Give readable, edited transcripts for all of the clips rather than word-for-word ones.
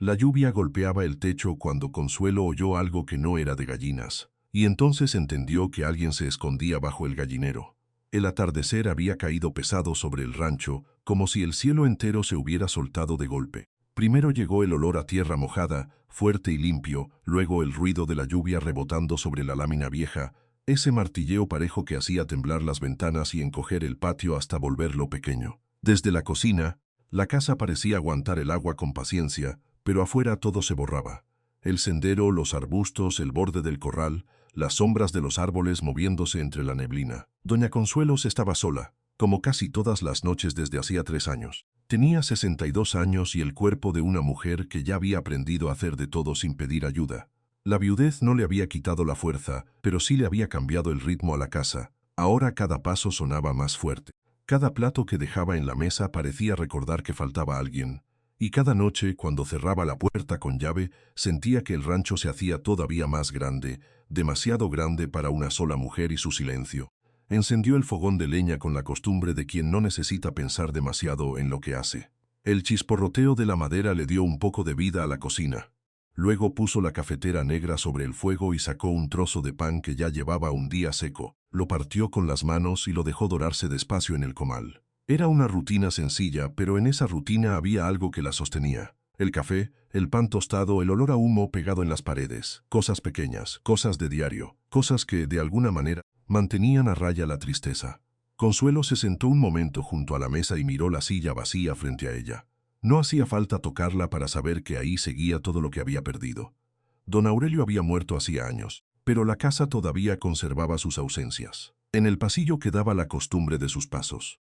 La lluvia golpeaba el techo cuando Consuelo oyó algo que no era de gallinas, y entonces entendió que alguien se escondía bajo el gallinero. El atardecer había caído pesado sobre el rancho, como si el cielo entero se hubiera soltado de golpe. Primero llegó el olor a tierra mojada, fuerte y limpio, luego el ruido de la lluvia rebotando sobre la lámina vieja, ese martilleo parejo que hacía temblar las ventanas y encoger el patio hasta volverlo pequeño. Desde la cocina, la casa parecía aguantar el agua con paciencia, pero afuera todo se borraba. El sendero, los arbustos, el borde del corral, las sombras de los árboles moviéndose entre la neblina. Doña Consuelos estaba sola, como casi todas las noches desde hacía 3 años. Tenía 62 años y el cuerpo de una mujer que ya había aprendido a hacer de todo sin pedir ayuda. La viudez no le había quitado la fuerza, pero sí le había cambiado el ritmo a la casa. Ahora cada paso sonaba más fuerte. Cada plato que dejaba en la mesa parecía recordar que faltaba alguien. Y cada noche, cuando cerraba la puerta con llave, sentía que el rancho se hacía todavía más grande, demasiado grande para una sola mujer y su silencio. Encendió el fogón de leña con la costumbre de quien no necesita pensar demasiado en lo que hace. El chisporroteo de la madera le dio un poco de vida a la cocina. Luego puso la cafetera negra sobre el fuego y sacó un trozo de pan que ya llevaba un día seco. Lo partió con las manos y lo dejó dorarse despacio en el comal. Era una rutina sencilla, pero en esa rutina había algo que la sostenía. El café, el pan tostado, el olor a humo pegado en las paredes. Cosas pequeñas, cosas de diario, cosas que, de alguna manera, mantenían a raya la tristeza. Consuelo se sentó un momento junto a la mesa y miró la silla vacía frente a ella. No hacía falta tocarla para saber que ahí seguía todo lo que había perdido. Don Aurelio había muerto hacía años, pero la casa todavía conservaba sus ausencias. En el pasillo quedaba la costumbre de sus pasos.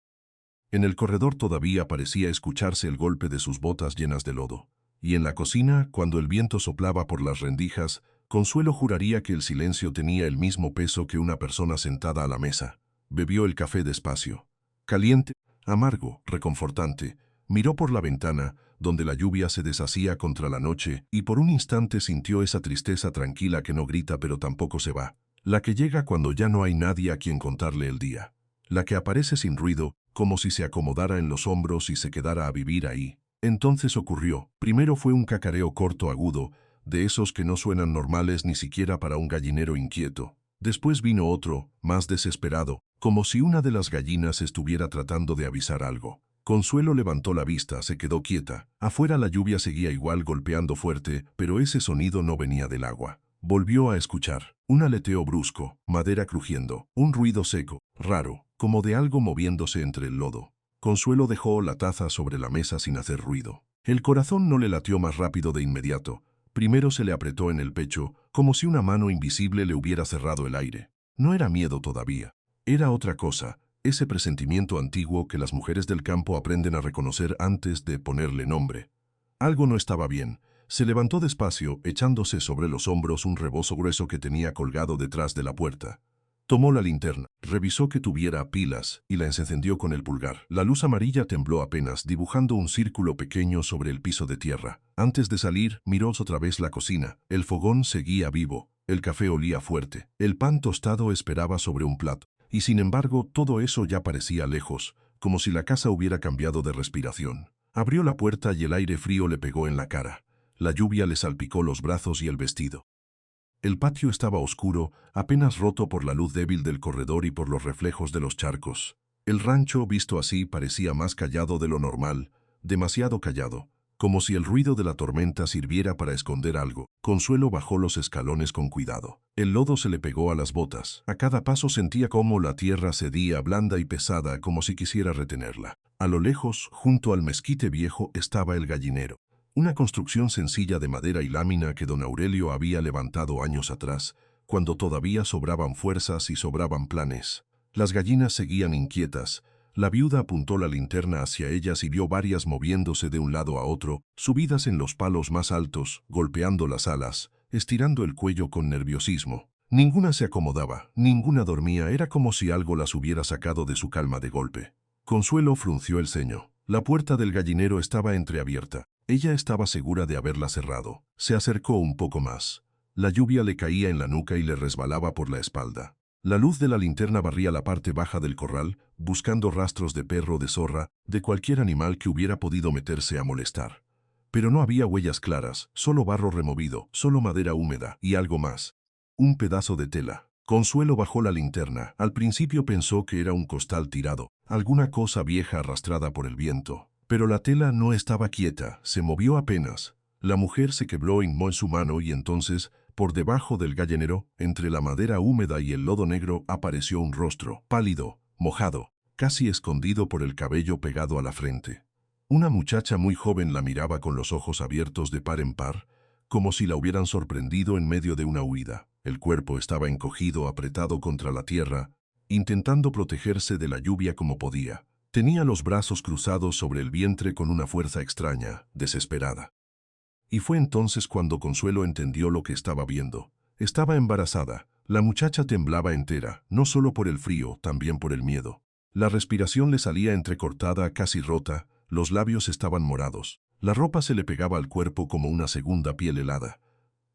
En el corredor todavía parecía escucharse el golpe de sus botas llenas de lodo. Y en la cocina, cuando el viento soplaba por las rendijas, Consuelo juraría que el silencio tenía el mismo peso que una persona sentada a la mesa. Bebió el café despacio. Caliente, amargo, reconfortante. Miró por la ventana, donde la lluvia se deshacía contra la noche, y por un instante sintió esa tristeza tranquila que no grita pero tampoco se va. La que llega cuando ya no hay nadie a quien contarle el día. La que aparece sin ruido, como si se acomodara en los hombros y se quedara a vivir ahí. Entonces ocurrió. Primero fue un cacareo corto agudo, de esos que no suenan normales ni siquiera para un gallinero inquieto. Después vino otro, más desesperado, como si una de las gallinas estuviera tratando de avisar algo. Consuelo levantó la vista, se quedó quieta. Afuera la lluvia seguía igual golpeando fuerte, pero ese sonido no venía del agua. Volvió a escuchar. Un aleteo brusco, madera crujiendo, un ruido seco, raro, como de algo moviéndose entre el lodo. Consuelo dejó la taza sobre la mesa sin hacer ruido. El corazón no le latió más rápido de inmediato. Primero se le apretó en el pecho, como si una mano invisible le hubiera cerrado el aire. No era miedo todavía. Era otra cosa, ese presentimiento antiguo que las mujeres del campo aprenden a reconocer antes de ponerle nombre. Algo no estaba bien. Se levantó despacio, echándose sobre los hombros un rebozo grueso que tenía colgado detrás de la puerta. Tomó la linterna, revisó que tuviera pilas y la encendió con el pulgar. La luz amarilla tembló apenas, dibujando un círculo pequeño sobre el piso de tierra. Antes de salir, miró otra vez la cocina. El fogón seguía vivo, el café olía fuerte, el pan tostado esperaba sobre un plato. Y sin embargo, todo eso ya parecía lejos, como si la casa hubiera cambiado de respiración. Abrió la puerta y el aire frío le pegó en la cara. La lluvia le salpicó los brazos y el vestido. El patio estaba oscuro, apenas roto por la luz débil del corredor y por los reflejos de los charcos. El rancho, visto así, parecía más callado de lo normal, demasiado callado, como si el ruido de la tormenta sirviera para esconder algo. Consuelo bajó los escalones con cuidado. El lodo se le pegó a las botas. A cada paso sentía cómo la tierra cedía, blanda y pesada, como si quisiera retenerla. A lo lejos, junto al mezquite viejo, estaba el gallinero. Una construcción sencilla de madera y lámina que don Aurelio había levantado años atrás, cuando todavía sobraban fuerzas y sobraban planes. Las gallinas seguían inquietas. La viuda apuntó la linterna hacia ellas y vio varias moviéndose de un lado a otro, subidas en los palos más altos, golpeando las alas, estirando el cuello con nerviosismo. Ninguna se acomodaba, ninguna dormía, era como si algo las hubiera sacado de su calma de golpe. Consuelo frunció el ceño. La puerta del gallinero estaba entreabierta. Ella estaba segura de haberla cerrado. Se acercó un poco más. La lluvia le caía en la nuca y le resbalaba por la espalda. La luz de la linterna barría la parte baja del corral, buscando rastros de perro, de zorra, de cualquier animal que hubiera podido meterse a molestar. Pero no había huellas claras, solo barro removido, solo madera húmeda y algo más. Un pedazo de tela. Consuelo bajó la linterna. Al principio pensó que era un costal tirado, alguna cosa vieja arrastrada por el viento. Pero la tela no estaba quieta, se movió apenas. La mujer se quebró en su mano y entonces, por debajo del gallinero, entre la madera húmeda y el lodo negro, apareció un rostro, pálido, mojado, casi escondido por el cabello pegado a la frente. Una muchacha muy joven la miraba con los ojos abiertos de par en par, como si la hubieran sorprendido en medio de una huida. El cuerpo estaba encogido, apretado contra la tierra, intentando protegerse de la lluvia como podía. Tenía los brazos cruzados sobre el vientre con una fuerza extraña, desesperada. Y fue entonces cuando Consuelo entendió lo que estaba viendo. Estaba embarazada. La muchacha temblaba entera, no solo por el frío, también por el miedo. La respiración le salía entrecortada, casi rota, los labios estaban morados. La ropa se le pegaba al cuerpo como una segunda piel helada.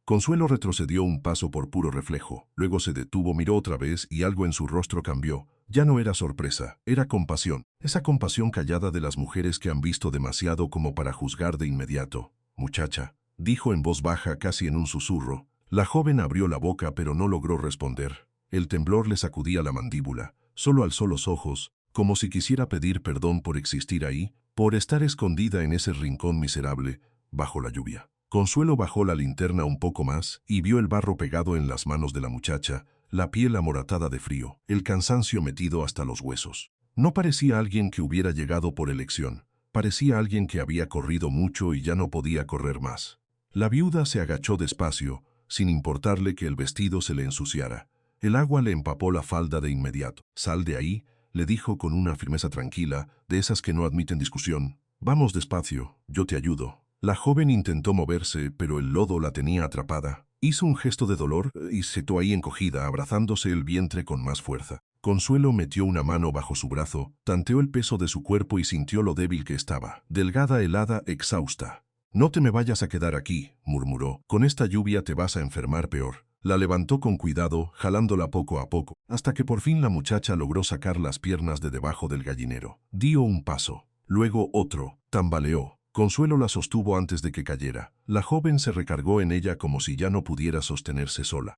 Consuelo retrocedió un paso por puro reflejo, luego se detuvo, miró otra vez y algo en su rostro cambió. Ya no era sorpresa, era compasión. Esa compasión callada de las mujeres que han visto demasiado como para juzgar de inmediato. «Muchacha», dijo en voz baja, casi en un susurro. La joven abrió la boca pero no logró responder. El temblor le sacudía la mandíbula. Solo alzó los ojos, como si quisiera pedir perdón por existir ahí, por estar escondida en ese rincón miserable, bajo la lluvia. Consuelo bajó la linterna un poco más y vio el barro pegado en las manos de la muchacha, la piel amoratada de frío, el cansancio metido hasta los huesos. No parecía alguien que hubiera llegado por elección. Parecía alguien que había corrido mucho y ya no podía correr más. La viuda se agachó despacio, sin importarle que el vestido se le ensuciara. El agua le empapó la falda de inmediato. «Sal de ahí», le dijo con una firmeza tranquila, de esas que no admiten discusión. «Vamos despacio, yo te ayudo». La joven intentó moverse, pero el lodo la tenía atrapada. Hizo un gesto de dolor y se quedó ahí encogida, abrazándose el vientre con más fuerza. Consuelo metió una mano bajo su brazo, tanteó el peso de su cuerpo y sintió lo débil que estaba. Delgada, helada, exhausta. «No te me vayas a quedar aquí», murmuró. «Con esta lluvia te vas a enfermar peor». La levantó con cuidado, jalándola poco a poco, hasta que por fin la muchacha logró sacar las piernas de debajo del gallinero. Dio un paso, luego otro, tambaleó. Consuelo la sostuvo antes de que cayera. La joven se recargó en ella como si ya no pudiera sostenerse sola.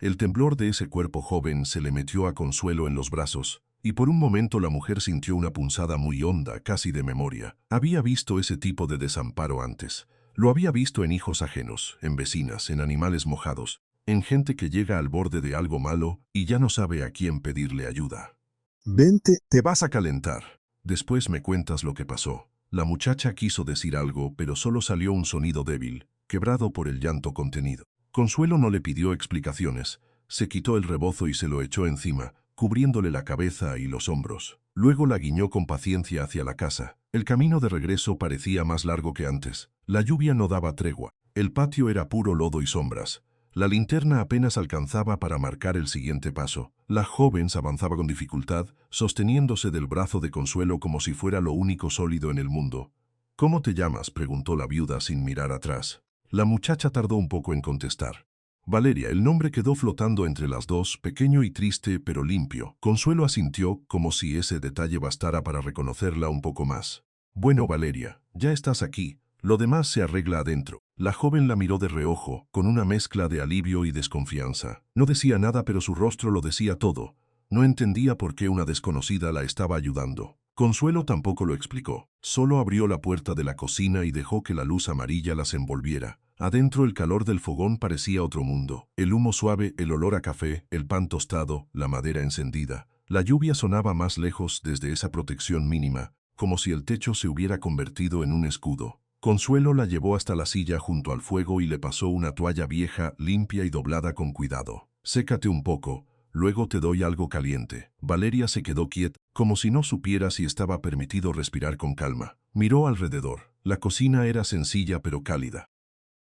El temblor de ese cuerpo joven se le metió a Consuelo en los brazos, y por un momento la mujer sintió una punzada muy honda, casi de memoria. Había visto ese tipo de desamparo antes. Lo había visto en hijos ajenos, en vecinas, en animales mojados, en gente que llega al borde de algo malo y ya no sabe a quién pedirle ayuda. «Vente, te vas a calentar. Después me cuentas lo que pasó». La muchacha quiso decir algo, pero solo salió un sonido débil, quebrado por el llanto contenido. Consuelo no le pidió explicaciones. Se quitó el rebozo y se lo echó encima, cubriéndole la cabeza y los hombros. Luego la guiñó con paciencia hacia la casa. El camino de regreso parecía más largo que antes. La lluvia no daba tregua. El patio era puro lodo y sombras. La linterna apenas alcanzaba para marcar el siguiente paso. La joven avanzaba con dificultad, sosteniéndose del brazo de Consuelo como si fuera lo único sólido en el mundo. «¿Cómo te llamas?», preguntó la viuda sin mirar atrás. La muchacha tardó un poco en contestar. «Valeria». El nombre quedó flotando entre las dos, pequeño y triste, pero limpio. Consuelo asintió, como si ese detalle bastara para reconocerla un poco más. «Bueno, Valeria, ya estás aquí. Lo demás se arregla adentro». La joven la miró de reojo, con una mezcla de alivio y desconfianza. No decía nada, pero su rostro lo decía todo. No entendía por qué una desconocida la estaba ayudando. Consuelo tampoco lo explicó. Solo abrió la puerta de la cocina y dejó que la luz amarilla las envolviera. Adentro el calor del fogón parecía otro mundo. El humo suave, el olor a café, el pan tostado, la madera encendida. La lluvia sonaba más lejos desde esa protección mínima, como si el techo se hubiera convertido en un escudo. Consuelo la llevó hasta la silla junto al fuego y le pasó una toalla vieja, limpia y doblada con cuidado. «Sécate un poco, luego te doy algo caliente». Valeria se quedó quieta, como si no supiera si estaba permitido respirar con calma. Miró alrededor. La cocina era sencilla pero cálida.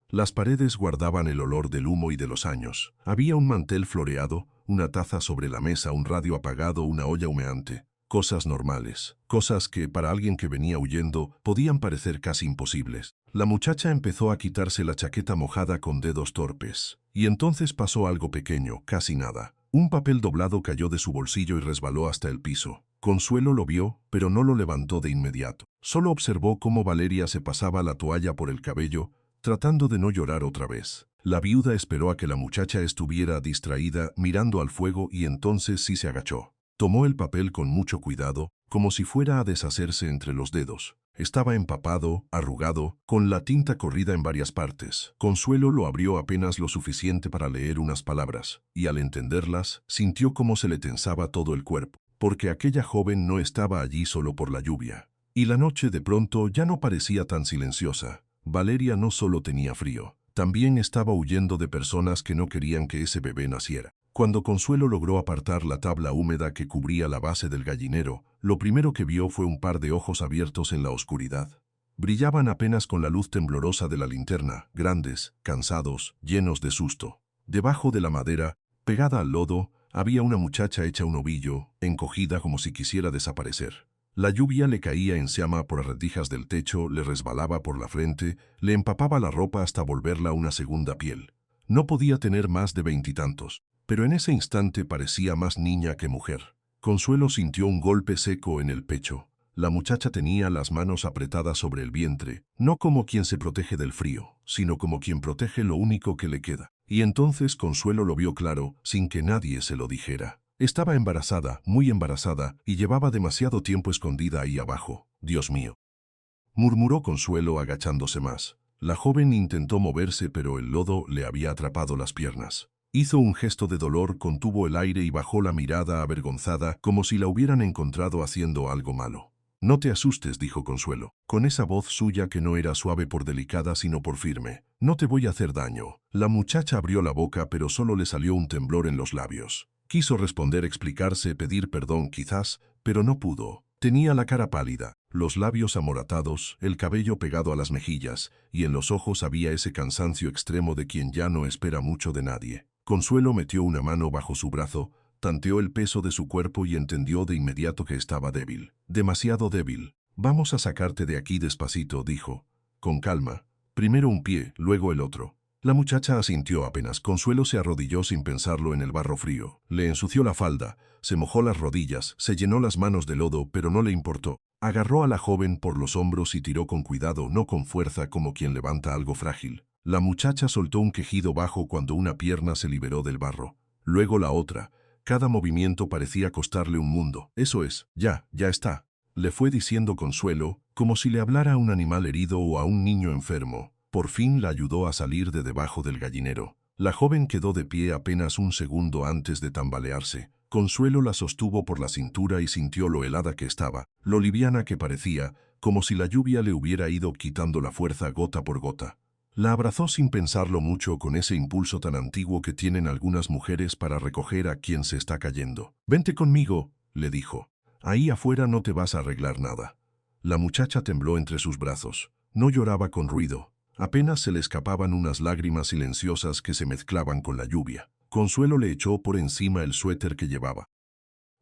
Las paredes guardaban el olor del humo y de los años. Había un mantel floreado, una taza sobre la mesa, un radio apagado, una olla humeante. Cosas normales, cosas que, para alguien que venía huyendo, podían parecer casi imposibles. La muchacha empezó a quitarse la chaqueta mojada con dedos torpes. Y entonces pasó algo pequeño, casi nada. Un papel doblado cayó de su bolsillo y resbaló hasta el piso. Consuelo lo vio, pero no lo levantó de inmediato. Solo observó cómo Valeria se pasaba la toalla por el cabello, tratando de no llorar otra vez. La viuda esperó a que la muchacha estuviera distraída mirando al fuego y entonces sí se agachó. Tomó el papel con mucho cuidado, como si fuera a deshacerse entre los dedos. Estaba empapado, arrugado, con la tinta corrida en varias partes. Consuelo lo abrió apenas lo suficiente para leer unas palabras, y al entenderlas, sintió cómo se le tensaba todo el cuerpo, porque aquella joven no estaba allí solo por la lluvia. Y la noche de pronto ya no parecía tan silenciosa. Valeria no solo tenía frío, también estaba huyendo de personas que no querían que ese bebé naciera. Cuando Consuelo logró apartar la tabla húmeda que cubría la base del gallinero, lo primero que vio fue un par de ojos abiertos en la oscuridad. Brillaban apenas con la luz temblorosa de la linterna, grandes, cansados, llenos de susto. Debajo de la madera, pegada al lodo, había una muchacha hecha un ovillo, encogida como si quisiera desaparecer. La lluvia le caía en llama por las rendijas del techo, le resbalaba por la frente, le empapaba la ropa hasta volverla una segunda piel. No podía tener más de 20 y tantos, pero en ese instante parecía más niña que mujer. Consuelo sintió un golpe seco en el pecho. La muchacha tenía las manos apretadas sobre el vientre, no como quien se protege del frío, sino como quien protege lo único que le queda. Y entonces Consuelo lo vio claro, sin que nadie se lo dijera. Estaba embarazada, muy embarazada, y llevaba demasiado tiempo escondida ahí abajo. «Dios mío», murmuró Consuelo agachándose más. La joven intentó moverse, pero el lodo le había atrapado las piernas. Hizo un gesto de dolor, contuvo el aire y bajó la mirada avergonzada, como si la hubieran encontrado haciendo algo malo. «No te asustes», dijo Consuelo, con esa voz suya que no era suave por delicada sino por firme. «No te voy a hacer daño». La muchacha abrió la boca, pero solo le salió un temblor en los labios. Quiso responder, explicarse, pedir perdón quizás, pero no pudo. Tenía la cara pálida, los labios amoratados, el cabello pegado a las mejillas, y en los ojos había ese cansancio extremo de quien ya no espera mucho de nadie. Consuelo metió una mano bajo su brazo, tanteó el peso de su cuerpo y entendió de inmediato que estaba débil. Demasiado débil. «Vamos a sacarte de aquí despacito», dijo. «Con calma. Primero un pie, luego el otro». La muchacha asintió apenas. Consuelo se arrodilló sin pensarlo en el barro frío. Le ensució la falda, se mojó las rodillas, se llenó las manos de lodo, pero no le importó. Agarró a la joven por los hombros y tiró con cuidado, no con fuerza como quien levanta algo frágil. La muchacha soltó un quejido bajo cuando una pierna se liberó del barro. Luego la otra. Cada movimiento parecía costarle un mundo. «Eso es, ya está», le fue diciendo Consuelo, como si le hablara a un animal herido o a un niño enfermo. Por fin la ayudó a salir de debajo del gallinero. La joven quedó de pie apenas un segundo antes de tambalearse. Consuelo la sostuvo por la cintura y sintió lo helada que estaba, lo liviana que parecía, como si la lluvia le hubiera ido quitando la fuerza gota por gota. La abrazó sin pensarlo mucho, con ese impulso tan antiguo que tienen algunas mujeres para recoger a quien se está cayendo. «Vente conmigo», le dijo. «Ahí afuera no te vas a arreglar nada». La muchacha tembló entre sus brazos. No lloraba con ruido. Apenas se le escapaban unas lágrimas silenciosas que se mezclaban con la lluvia. Consuelo le echó por encima el suéter que llevaba.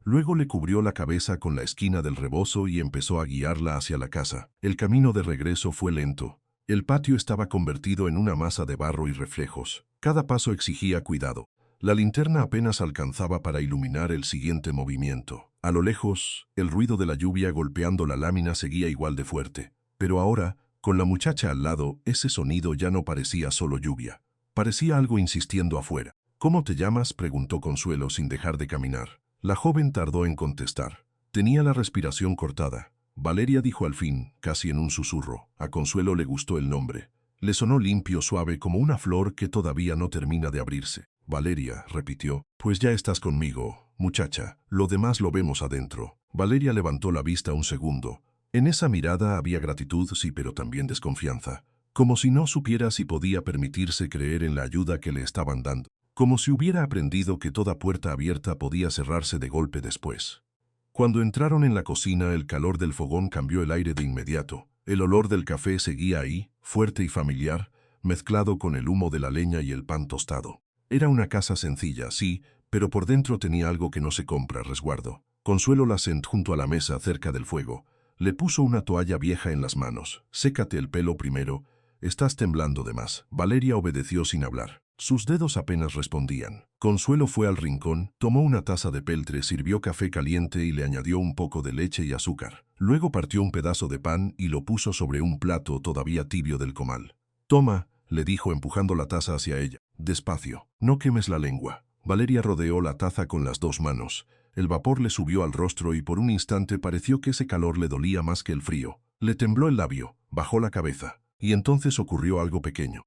Luego le cubrió la cabeza con la esquina del rebozo y empezó a guiarla hacia la casa. El camino de regreso fue lento. El patio estaba convertido en una masa de barro y reflejos. Cada paso exigía cuidado. La linterna apenas alcanzaba para iluminar el siguiente movimiento. A lo lejos, el ruido de la lluvia golpeando la lámina seguía igual de fuerte. Pero ahora, con la muchacha al lado, ese sonido ya no parecía solo lluvia. Parecía algo insistiendo afuera. «¿Cómo te llamas?», preguntó Consuelo sin dejar de caminar. La joven tardó en contestar. Tenía la respiración cortada. «Valeria», dijo al fin, casi en un susurro. A Consuelo le gustó el nombre. Le sonó limpio, suave, como una flor que todavía no termina de abrirse. «Valeria», repitió. «Pues ya estás conmigo, muchacha. Lo demás lo vemos adentro». Valeria levantó la vista un segundo. En esa mirada había gratitud, sí, pero también desconfianza. Como si no supiera si podía permitirse creer en la ayuda que le estaban dando. Como si hubiera aprendido que toda puerta abierta podía cerrarse de golpe después. Cuando entraron en la cocina, el calor del fogón cambió el aire de inmediato. El olor del café seguía ahí, fuerte y familiar, mezclado con el humo de la leña y el pan tostado. Era una casa sencilla, sí, pero por dentro tenía algo que no se compra, resguardo. Consuelo la sentó junto a la mesa cerca del fuego. Le puso una toalla vieja en las manos. «Sécate el pelo primero. Estás temblando de más». Valeria obedeció sin hablar. Sus dedos apenas respondían. Consuelo fue al rincón, tomó una taza de peltre, sirvió café caliente y le añadió un poco de leche y azúcar. Luego partió un pedazo de pan y lo puso sobre un plato todavía tibio del comal. «Toma», le dijo empujando la taza hacia ella. «Despacio, no quemes la lengua». Valeria rodeó la taza con las dos manos. El vapor le subió al rostro y por un instante pareció que ese calor le dolía más que el frío. Le tembló el labio, bajó la cabeza, y entonces ocurrió algo pequeño.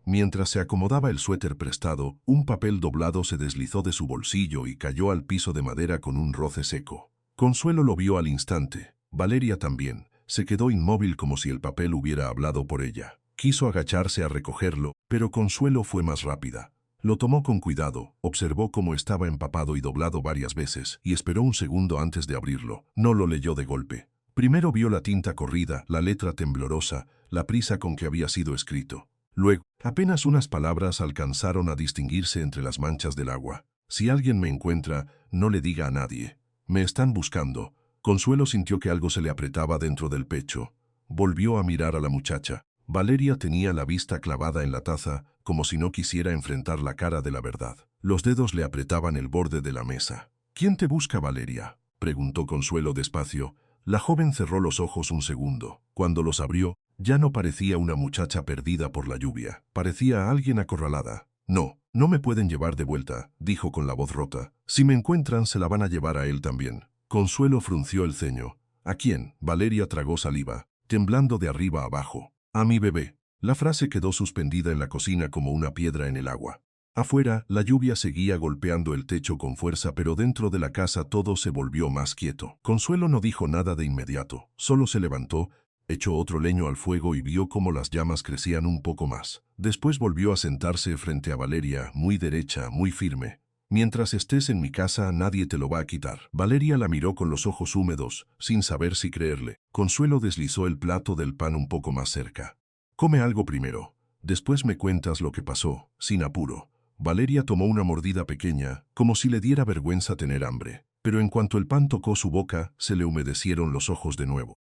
Mientras se acomodaba el suéter prestado, un papel doblado se deslizó de su bolsillo y cayó al piso de madera con un roce seco. Consuelo lo vio al instante. Valeria también. Se quedó inmóvil como si el papel hubiera hablado por ella. Quiso agacharse a recogerlo, pero Consuelo fue más rápida. Lo tomó con cuidado, observó cómo estaba empapado y doblado varias veces, y esperó un segundo antes de abrirlo. No lo leyó de golpe. Primero vio la tinta corrida, la letra temblorosa, la prisa con que había sido escrito. Luego, apenas unas palabras alcanzaron a distinguirse entre las manchas del agua. «Si alguien me encuentra, no le diga a nadie. Me están buscando». Consuelo sintió que algo se le apretaba dentro del pecho. Volvió a mirar a la muchacha. Valeria tenía la vista clavada en la taza, como si no quisiera enfrentar la cara de la verdad. Los dedos le apretaban el borde de la mesa. «¿Quién te busca, Valeria?», preguntó Consuelo despacio. La joven cerró los ojos un segundo. Cuando los abrió, ya no parecía una muchacha perdida por la lluvia. Parecía a alguien acorralada. «No, no me pueden llevar de vuelta», dijo con la voz rota. «Si me encuentran, se la van a llevar a él también». Consuelo frunció el ceño. «¿A quién?». Valeria tragó saliva, temblando de arriba a abajo. «A mi bebé». La frase quedó suspendida en la cocina como una piedra en el agua. Afuera, la lluvia seguía golpeando el techo con fuerza, pero dentro de la casa todo se volvió más quieto. Consuelo no dijo nada de inmediato, solo se levantó, echó otro leño al fuego y vio cómo las llamas crecían un poco más. Después volvió a sentarse frente a Valeria, muy derecha, muy firme. «Mientras estés en mi casa, nadie te lo va a quitar». Valeria la miró con los ojos húmedos, sin saber si creerle. Consuelo deslizó el plato del pan un poco más cerca. «Come algo primero. Después me cuentas lo que pasó, sin apuro». Valeria tomó una mordida pequeña, como si le diera vergüenza tener hambre. Pero en cuanto el pan tocó su boca, se le humedecieron los ojos de nuevo.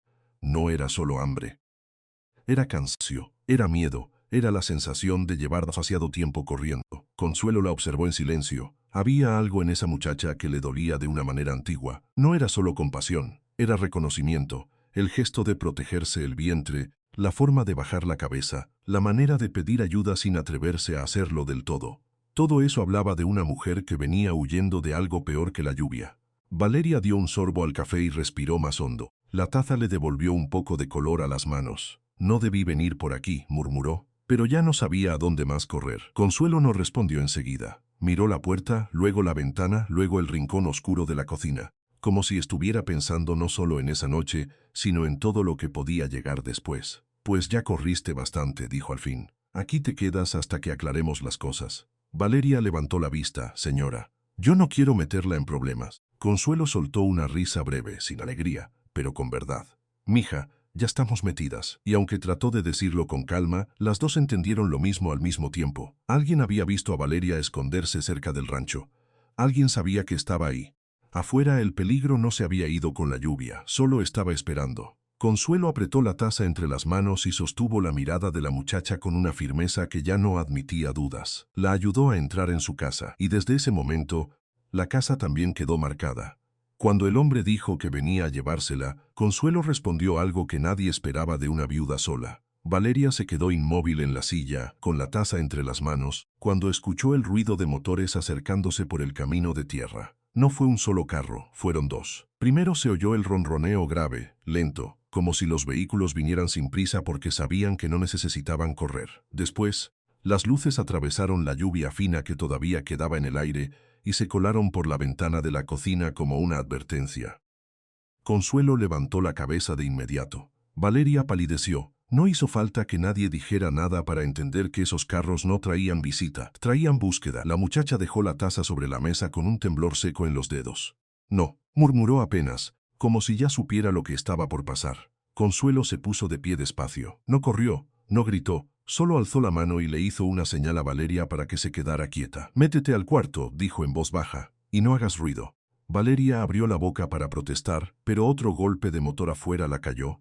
No era solo hambre. Era cansancio, era miedo, era la sensación de llevar demasiado tiempo corriendo. Consuelo la observó en silencio. Había algo en esa muchacha que le dolía de una manera antigua. No era solo compasión, era reconocimiento, el gesto de protegerse el vientre, la forma de bajar la cabeza, la manera de pedir ayuda sin atreverse a hacerlo del todo. Todo eso hablaba de una mujer que venía huyendo de algo peor que la lluvia. Valeria dio un sorbo al café y respiró más hondo. La taza le devolvió un poco de color a las manos. «No debí venir por aquí», murmuró, pero ya no sabía a dónde más correr. Consuelo no respondió enseguida. Miró la puerta, luego la ventana, luego el rincón oscuro de la cocina, como si estuviera pensando no solo en esa noche, sino en todo lo que podía llegar después. «Pues ya corriste bastante», dijo al fin. «Aquí te quedas hasta que aclaremos las cosas». Valeria levantó la vista. «Señora, yo no quiero meterla en problemas». Consuelo soltó una risa breve, sin alegría, pero con verdad. «Mija, ya estamos metidas». Y aunque trató de decirlo con calma, las dos entendieron lo mismo al mismo tiempo. Alguien había visto a Valeria esconderse cerca del rancho. Alguien sabía que estaba ahí. Afuera el peligro no se había ido con la lluvia, solo estaba esperando. Consuelo apretó la taza entre las manos y sostuvo la mirada de la muchacha con una firmeza que ya no admitía dudas. La ayudó a entrar en su casa, y desde ese momento, la casa también quedó marcada. Cuando el hombre dijo que venía a llevársela, Consuelo respondió algo que nadie esperaba de una viuda sola. Valeria se quedó inmóvil en la silla, con la taza entre las manos, cuando escuchó el ruido de motores acercándose por el camino de tierra. No fue un solo carro, fueron dos. Primero se oyó el ronroneo grave, lento, como si los vehículos vinieran sin prisa porque sabían que no necesitaban correr. Después, las luces atravesaron la lluvia fina que todavía quedaba en el aire y se colaron por la ventana de la cocina como una advertencia. Consuelo levantó la cabeza de inmediato. Valeria palideció. No hizo falta que nadie dijera nada para entender que esos carros no traían visita, traían búsqueda. La muchacha dejó la taza sobre la mesa con un temblor seco en los dedos. «No», murmuró apenas, como si ya supiera lo que estaba por pasar. Consuelo se puso de pie despacio. No corrió, no gritó, solo alzó la mano y le hizo una señal a Valeria para que se quedara quieta. «Métete al cuarto», dijo en voz baja, «y no hagas ruido». Valeria abrió la boca para protestar, pero otro golpe de motor afuera la calló.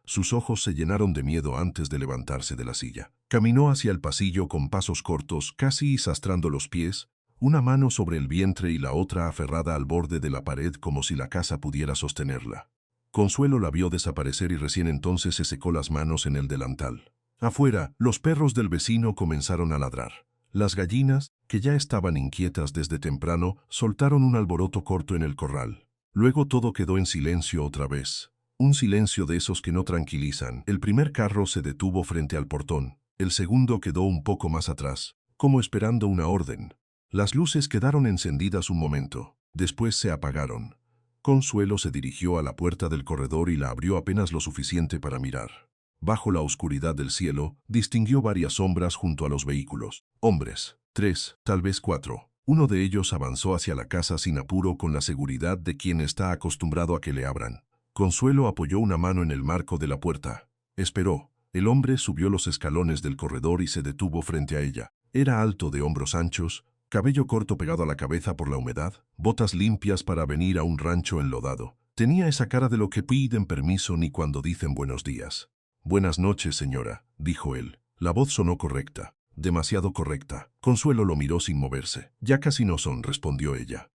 Sus ojos se llenaron de miedo antes de levantarse de la silla. Caminó hacia el pasillo con pasos cortos, casi arrastrando los pies, una mano sobre el vientre y la otra aferrada al borde de la pared como si la casa pudiera sostenerla. Consuelo la vio desaparecer y recién entonces se secó las manos en el delantal. Afuera, los perros del vecino comenzaron a ladrar. Las gallinas, que ya estaban inquietas desde temprano, soltaron un alboroto corto en el corral. Luego todo quedó en silencio otra vez. Un silencio de esos que no tranquilizan. El primer carro se detuvo frente al portón. El segundo quedó un poco más atrás, como esperando una orden. Las luces quedaron encendidas un momento. Después se apagaron. Consuelo se dirigió a la puerta del corredor y la abrió apenas lo suficiente para mirar. Bajo la oscuridad del cielo, distinguió varias sombras junto a los vehículos. Hombres. 3, tal vez 4. Uno de ellos avanzó hacia la casa sin apuro con la seguridad de quien está acostumbrado a que le abran. Consuelo apoyó una mano en el marco de la puerta. Esperó. El hombre subió los escalones del corredor y se detuvo frente a ella. Era alto, de hombros anchos, cabello corto pegado a la cabeza por la humedad, botas limpias para venir a un rancho enlodado. Tenía esa cara de lo que piden permiso ni cuando dicen buenos días. «Buenas noches, señora», dijo él. La voz sonó correcta, demasiado correcta. Consuelo lo miró sin moverse. «Ya casi no son», respondió ella.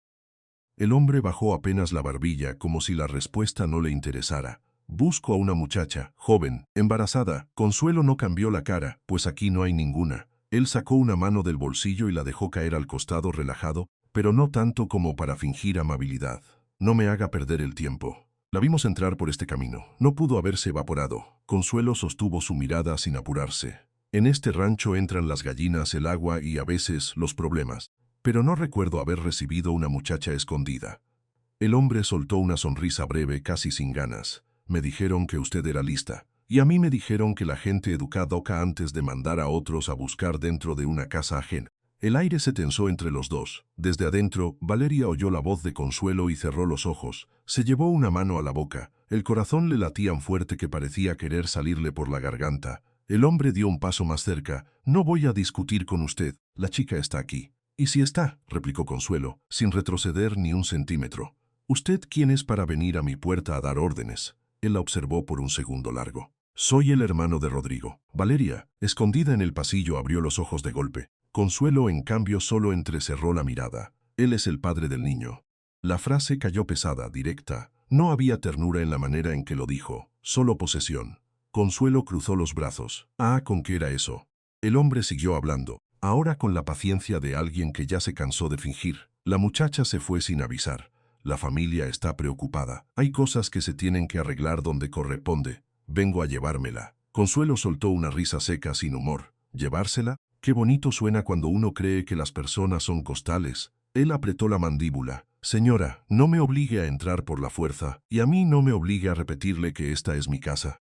El hombre bajó apenas la barbilla como si la respuesta no le interesara. «Busco a una muchacha, joven, embarazada». Consuelo no cambió la cara, pues aquí no hay ninguna. Él sacó una mano del bolsillo y la dejó caer al costado relajado, pero no tanto como para fingir amabilidad. «No me haga perder el tiempo. La vimos entrar por este camino. No pudo haberse evaporado». Consuelo sostuvo su mirada sin apurarse. «En este rancho entran las gallinas, el agua y a veces los problemas. Pero no recuerdo haber recibido una muchacha escondida». El hombre soltó una sonrisa breve, casi sin ganas. «Me dijeron que usted era lista. Y a mí me dijeron que la gente educa antes de mandar a otros a buscar dentro de una casa ajena». El aire se tensó entre los dos. Desde adentro, Valeria oyó la voz de Consuelo y cerró los ojos. Se llevó una mano a la boca. El corazón le latía fuerte que parecía querer salirle por la garganta. El hombre dio un paso más cerca. «No voy a discutir con usted. La chica está aquí». «¿Y si está?», replicó Consuelo, sin retroceder ni un centímetro. «¿Usted quién es para venir a mi puerta a dar órdenes?». Él la observó por un segundo largo. «Soy el hermano de Rodrigo». Valeria, escondida en el pasillo, abrió los ojos de golpe. Consuelo, en cambio, solo entrecerró la mirada. «Él es el padre del niño». La frase cayó pesada, directa. No había ternura en la manera en que lo dijo, solo posesión. Consuelo cruzó los brazos. «Ah, ¿con qué era eso?». El hombre siguió hablando, ahora con la paciencia de alguien que ya se cansó de fingir. «La muchacha se fue sin avisar. La familia está preocupada. Hay cosas que se tienen que arreglar donde corresponde. Vengo a llevármela». Consuelo soltó una risa seca sin humor. «¿Llevársela? Qué bonito suena cuando uno cree que las personas son costales». Él apretó la mandíbula. «Señora, no me obligue a entrar por la fuerza, y a mí no me obligue a repetirle que esta es mi casa».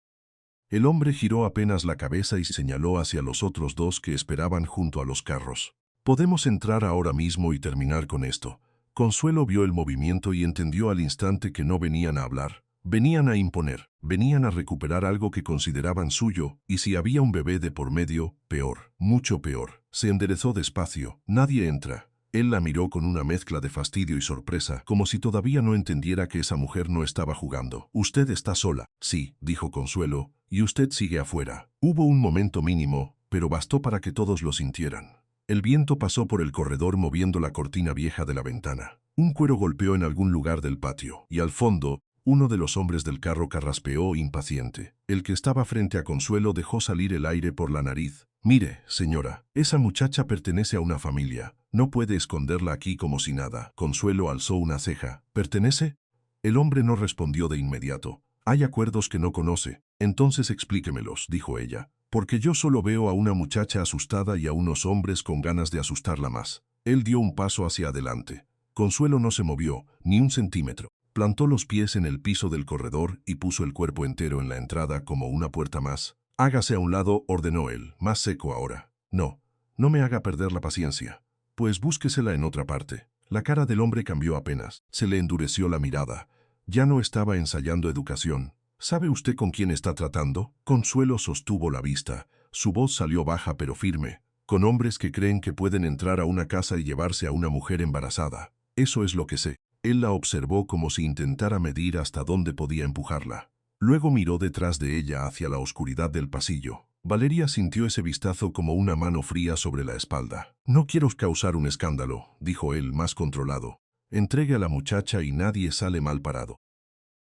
El hombre giró apenas la cabeza y señaló hacia los otros dos que esperaban junto a los carros. «Podemos entrar ahora mismo y terminar con esto». Consuelo vio el movimiento y entendió al instante que no venían a hablar. Venían a imponer, venían a recuperar algo que consideraban suyo, y si había un bebé de por medio, peor, mucho peor. Se enderezó despacio. «Nadie entra». Él la miró con una mezcla de fastidio y sorpresa, como si todavía no entendiera que esa mujer no estaba jugando. «Usted está sola». «Sí», dijo Consuelo, «y usted sigue afuera». Hubo un momento mínimo, pero bastó para que todos lo sintieran. El viento pasó por el corredor moviendo la cortina vieja de la ventana. Un cuero golpeó en algún lugar del patio, y al fondo, uno de los hombres del carro carraspeó impaciente. El que estaba frente a Consuelo dejó salir el aire por la nariz. «Mire, señora, esa muchacha pertenece a una familia. No puede esconderla aquí como si nada». Consuelo alzó una ceja. «¿Pertenece?». El hombre no respondió de inmediato. «Hay acuerdos que no conoce. Entonces explíquemelos», dijo ella. «Porque yo solo veo a una muchacha asustada y a unos hombres con ganas de asustarla más». Él dio un paso hacia adelante. Consuelo no se movió, ni un centímetro. Plantó los pies en el piso del corredor y puso el cuerpo entero en la entrada como una puerta más. «Hágase a un lado», ordenó él, más seco ahora. «No, no me haga perder la paciencia». «Pues búsquesela en otra parte». La cara del hombre cambió apenas. Se le endureció la mirada. Ya no estaba ensayando educación. «¿Sabe usted con quién está tratando?». Consuelo sostuvo la vista. Su voz salió baja pero firme. «Con hombres que creen que pueden entrar a una casa y llevarse a una mujer embarazada. Eso es lo que sé». Él la observó como si intentara medir hasta dónde podía empujarla. Luego miró detrás de ella hacia la oscuridad del pasillo. Valeria sintió ese vistazo como una mano fría sobre la espalda. «No quiero causar un escándalo», dijo él más controlado. «Entregue a la muchacha y nadie sale mal parado».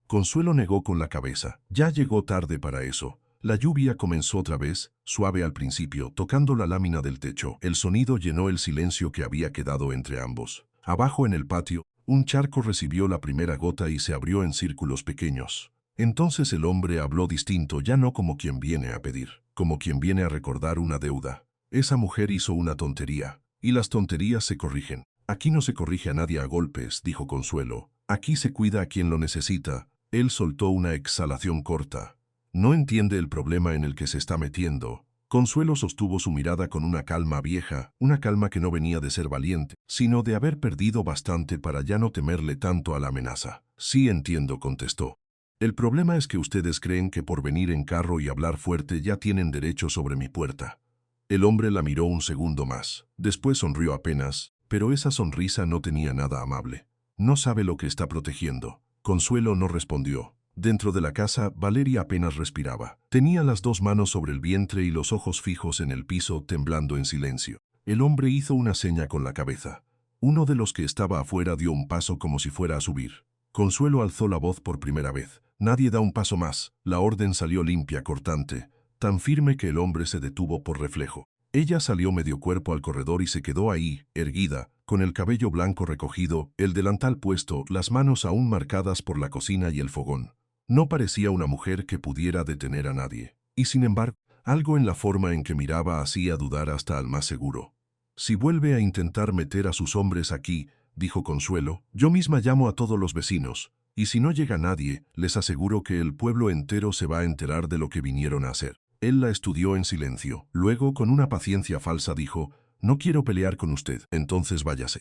Consuelo negó con la cabeza. Ya llegó tarde para eso. La lluvia comenzó otra vez, suave al principio, tocando la lámina del techo. El sonido llenó el silencio que había quedado entre ambos. Abajo en el patio, un charco recibió la primera gota y se abrió en círculos pequeños. Entonces el hombre habló distinto, ya no como quien viene a pedir, como quien viene a recordar una deuda. Esa mujer hizo una tontería, y las tonterías se corrigen. Aquí no se corrige a nadie a golpes, dijo Consuelo. Aquí se cuida a quien lo necesita. Él soltó una exhalación corta. No entiende el problema en el que se está metiendo. Consuelo sostuvo su mirada con una calma vieja, una calma que no venía de ser valiente, sino de haber perdido bastante para ya no temerle tanto a la amenaza. Sí entiendo, contestó. El problema es que ustedes creen que por venir en carro y hablar fuerte ya tienen derecho sobre mi puerta. El hombre la miró un segundo más. Después sonrió apenas, pero esa sonrisa no tenía nada amable. No sabe lo que está protegiendo. Consuelo no respondió. Dentro de la casa, Valeria apenas respiraba. Tenía las dos manos sobre el vientre y los ojos fijos en el piso, temblando en silencio. El hombre hizo una seña con la cabeza. Uno de los que estaba afuera dio un paso como si fuera a subir. Consuelo alzó la voz por primera vez. Nadie da un paso más. La orden salió limpia, cortante, tan firme que el hombre se detuvo por reflejo. Ella salió medio cuerpo al corredor y se quedó ahí, erguida, con el cabello blanco recogido, el delantal puesto, las manos aún marcadas por la cocina y el fogón. No parecía una mujer que pudiera detener a nadie. Y sin embargo, algo en la forma en que miraba hacía dudar hasta al más seguro. «Si vuelve a intentar meter a sus hombres aquí», dijo Consuelo, «yo misma llamo a todos los vecinos. Y si no llega nadie, les aseguro que el pueblo entero se va a enterar de lo que vinieron a hacer». Él la estudió en silencio. Luego, con una paciencia falsa, dijo: «No quiero pelear con usted, entonces váyase».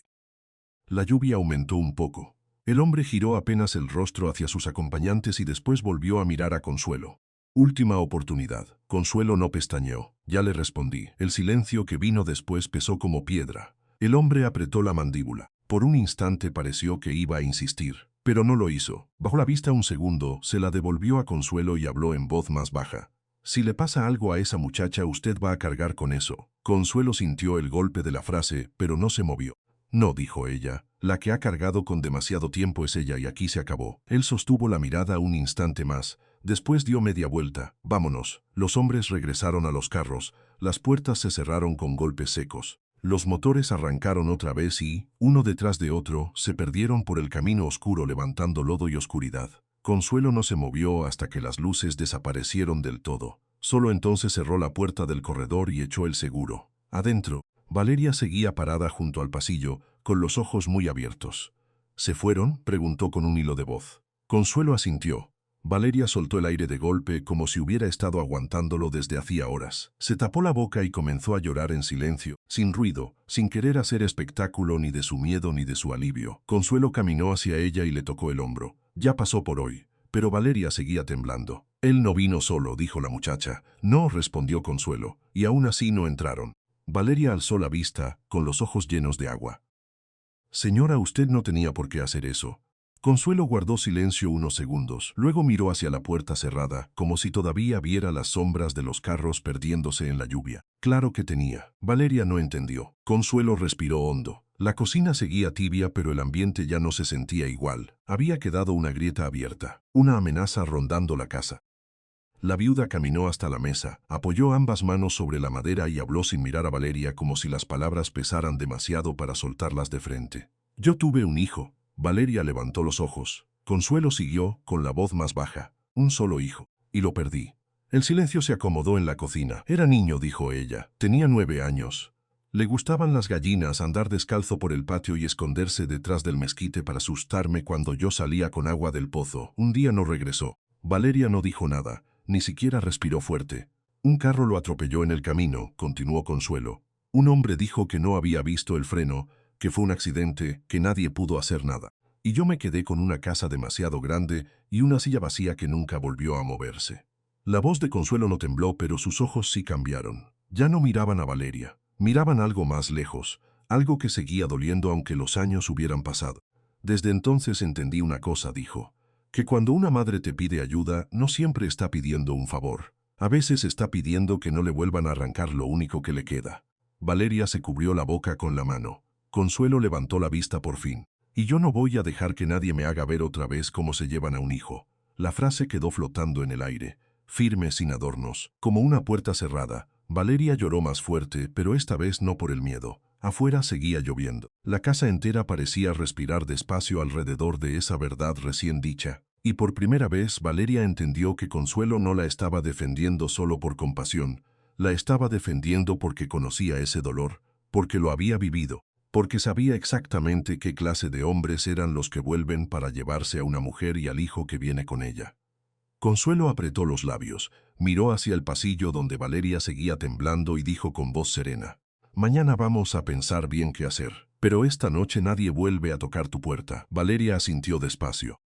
La lluvia aumentó un poco. El hombre giró apenas el rostro hacia sus acompañantes y después volvió a mirar a Consuelo. «Última oportunidad». Consuelo no pestañeó. «Ya le respondí». El silencio que vino después pesó como piedra. El hombre apretó la mandíbula. Por un instante pareció que iba a insistir, pero no lo hizo. Bajó la vista un segundo, se la devolvió a Consuelo y habló en voz más baja. «Si le pasa algo a esa muchacha, usted va a cargar con eso». Consuelo sintió el golpe de la frase, pero no se movió. «No», dijo ella, «la que ha cargado con demasiado tiempo es ella y aquí se acabó». Él sostuvo la mirada un instante más. Después dio media vuelta. «Vámonos». Los hombres regresaron a los carros. Las puertas se cerraron con golpes secos. Los motores arrancaron otra vez y, uno detrás de otro, se perdieron por el camino oscuro levantando lodo y oscuridad. Consuelo no se movió hasta que las luces desaparecieron del todo. Solo entonces cerró la puerta del corredor y echó el seguro. Adentro, Valeria seguía parada junto al pasillo, con los ojos muy abiertos. «¿Se fueron?», preguntó con un hilo de voz. Consuelo asintió. Valeria soltó el aire de golpe como si hubiera estado aguantándolo desde hacía horas. Se tapó la boca y comenzó a llorar en silencio, sin ruido, sin querer hacer espectáculo ni de su miedo ni de su alivio. Consuelo caminó hacia ella y le tocó el hombro. «Ya pasó por hoy». Pero Valeria seguía temblando. «Él no vino solo», dijo la muchacha. «No», respondió Consuelo, «y aún así no entraron». Valeria alzó la vista, con los ojos llenos de agua. «Señora, usted no tenía por qué hacer eso». Consuelo guardó silencio unos segundos, luego miró hacia la puerta cerrada, como si todavía viera las sombras de los carros perdiéndose en la lluvia. Claro que tenía. Valeria no entendió. Consuelo respiró hondo. La cocina seguía tibia, pero el ambiente ya no se sentía igual. Había quedado una grieta abierta, una amenaza rondando la casa. La viuda caminó hasta la mesa, apoyó ambas manos sobre la madera y habló sin mirar a Valeria como si las palabras pesaran demasiado para soltarlas de frente. «Yo tuve un hijo». Valeria levantó los ojos. Consuelo siguió, con la voz más baja. «Un solo hijo. Y lo perdí». El silencio se acomodó en la cocina. «Era niño», dijo ella. «Tenía 9 años. Le gustaban las gallinas, andar descalzo por el patio y esconderse detrás del mezquite para asustarme cuando yo salía con agua del pozo. Un día no regresó». Valeria no dijo nada, ni siquiera respiró fuerte. «Un carro lo atropelló en el camino», continuó Consuelo. «Un hombre dijo que no había visto el freno, que fue un accidente, que nadie pudo hacer nada. Y yo me quedé con una casa demasiado grande y una silla vacía que nunca volvió a moverse». La voz de Consuelo no tembló, pero sus ojos sí cambiaron. Ya no miraban a Valeria, miraban algo más lejos, algo que seguía doliendo aunque los años hubieran pasado. «Desde entonces entendí una cosa», dijo, que cuando una madre te pide ayuda, no siempre está pidiendo un favor. A veces está pidiendo que no le vuelvan a arrancar lo único que le queda. Valeria se cubrió la boca con la mano. Consuelo levantó la vista por fin. Y yo no voy a dejar que nadie me haga ver otra vez cómo se llevan a un hijo. La frase quedó flotando en el aire, firme sin adornos, como una puerta cerrada. Valeria lloró más fuerte, pero esta vez no por el miedo. Afuera seguía lloviendo. La casa entera parecía respirar despacio alrededor de esa verdad recién dicha. Y por primera vez Valeria entendió que Consuelo no la estaba defendiendo solo por compasión. La estaba defendiendo porque conocía ese dolor, porque lo había vivido, porque sabía exactamente qué clase de hombres eran los que vuelven para llevarse a una mujer y al hijo que viene con ella. Consuelo apretó los labios, miró hacia el pasillo donde Valeria seguía temblando y dijo con voz serena: «Mañana vamos a pensar bien qué hacer, pero esta noche nadie vuelve a tocar tu puerta». Valeria asintió despacio.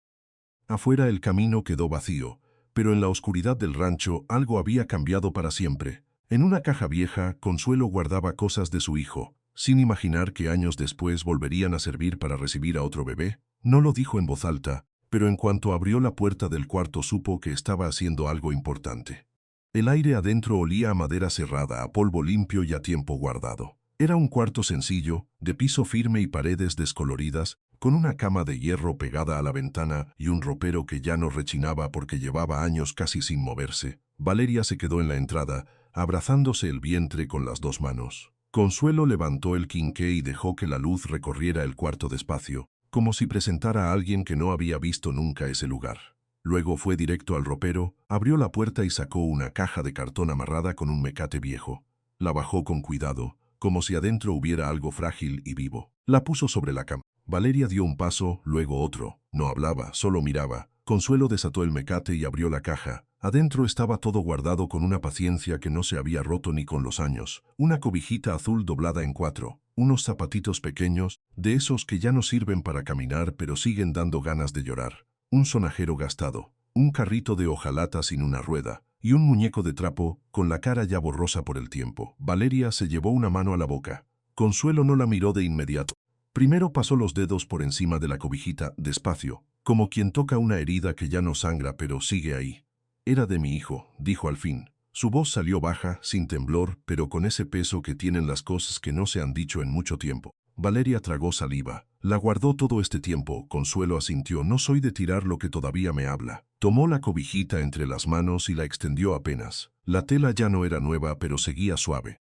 Afuera el camino quedó vacío, pero en la oscuridad del rancho algo había cambiado para siempre. En una caja vieja, Consuelo guardaba cosas de su hijo, sin imaginar que años después volverían a servir para recibir a otro bebé. No lo dijo en voz alta, pero en cuanto abrió la puerta del cuarto supo que estaba haciendo algo importante. El aire adentro olía a madera cerrada, a polvo limpio y a tiempo guardado. Era un cuarto sencillo, de piso firme y paredes descoloridas, con una cama de hierro pegada a la ventana y un ropero que ya no rechinaba porque llevaba años casi sin moverse. Valeria se quedó en la entrada, abrazándose el vientre con las dos manos. Consuelo levantó el quinqué y dejó que la luz recorriera el cuarto despacio, como si presentara a alguien que no había visto nunca ese lugar. Luego fue directo al ropero, abrió la puerta y sacó una caja de cartón amarrada con un mecate viejo. La bajó con cuidado, como si adentro hubiera algo frágil y vivo. La puso sobre la cama. Valeria dio un paso, luego otro. No hablaba, solo miraba. Consuelo desató el mecate y abrió la caja. Adentro estaba todo guardado con una paciencia que no se había roto ni con los años. Una cobijita azul doblada en cuatro. Unos zapatitos pequeños, de esos que ya no sirven para caminar pero siguen dando ganas de llorar. Un sonajero gastado. Un carrito de hojalata sin una rueda. Y un muñeco de trapo, con la cara ya borrosa por el tiempo. Valeria se llevó una mano a la boca. Consuelo no la miró de inmediato. Primero pasó los dedos por encima de la cobijita, despacio, como quien toca una herida que ya no sangra pero sigue ahí. «Era de mi hijo», dijo al fin. Su voz salió baja, sin temblor, pero con ese peso que tienen las cosas que no se han dicho en mucho tiempo. Valeria tragó saliva. «La guardó todo este tiempo», Consuelo asintió. «No soy de tirar lo que todavía me habla». Tomó la cobijita entre las manos y la extendió apenas. La tela ya no era nueva, pero seguía suave.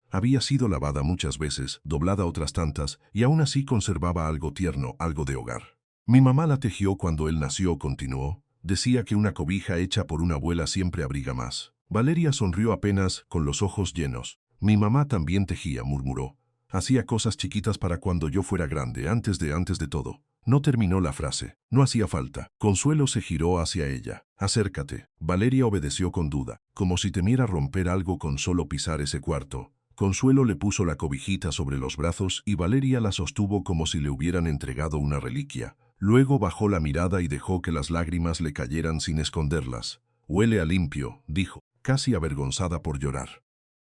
Había sido lavada muchas veces, doblada otras tantas, y aún así conservaba algo tierno, algo de hogar. «Mi mamá la tejió cuando él nació», continuó. «Decía que una cobija hecha por una abuela siempre abriga más». Valeria sonrió apenas, con los ojos llenos. «Mi mamá también tejía», murmuró. «Hacía cosas chiquitas para cuando yo fuera grande, antes de todo». No terminó la frase. No hacía falta. Consuelo se giró hacia ella. «Acércate». Valeria obedeció con duda, como si temiera romper algo con solo pisar ese cuarto. Consuelo le puso la cobijita sobre los brazos y Valeria la sostuvo como si le hubieran entregado una reliquia. Luego bajó la mirada y dejó que las lágrimas le cayeran sin esconderlas. «Huele a limpio», dijo, casi avergonzada por llorar.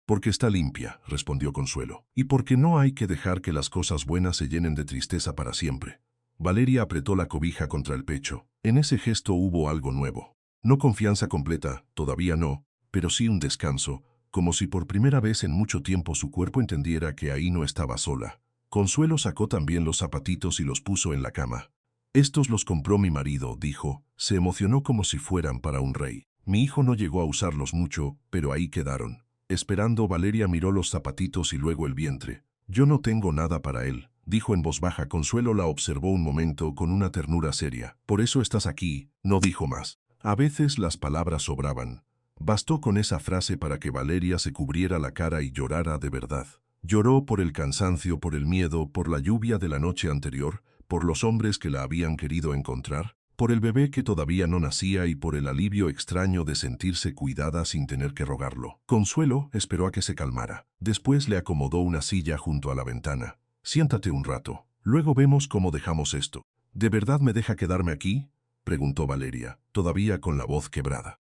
«Porque está limpia», respondió Consuelo. «Y porque no hay que dejar que las cosas buenas se llenen de tristeza para siempre». Valeria apretó la cobija contra el pecho. En ese gesto hubo algo nuevo. No confianza completa, todavía no, pero sí un descanso, como si por primera vez en mucho tiempo su cuerpo entendiera que ahí no estaba sola. Consuelo sacó también los zapatitos y los puso en la cama. «Estos los compró mi marido», dijo. Se emocionó como si fueran para un rey. «Mi hijo no llegó a usarlos mucho, pero ahí quedaron». Esperando, Valeria miró los zapatitos y luego el vientre. «Yo no tengo nada para él», dijo en voz baja. Consuelo la observó un momento con una ternura seria. «Por eso estás aquí», no dijo más. A veces las palabras sobraban. Bastó con esa frase para que Valeria se cubriera la cara y llorara de verdad. Lloró por el cansancio, por el miedo, por la lluvia de la noche anterior, por los hombres que la habían querido encontrar, por el bebé que todavía no nacía y por el alivio extraño de sentirse cuidada sin tener que rogarlo. Consuelo esperó a que se calmara. Después le acomodó una silla junto a la ventana. «Siéntate un rato. Luego vemos cómo dejamos esto». «¿De verdad me deja quedarme aquí?», preguntó Valeria, todavía con la voz quebrada.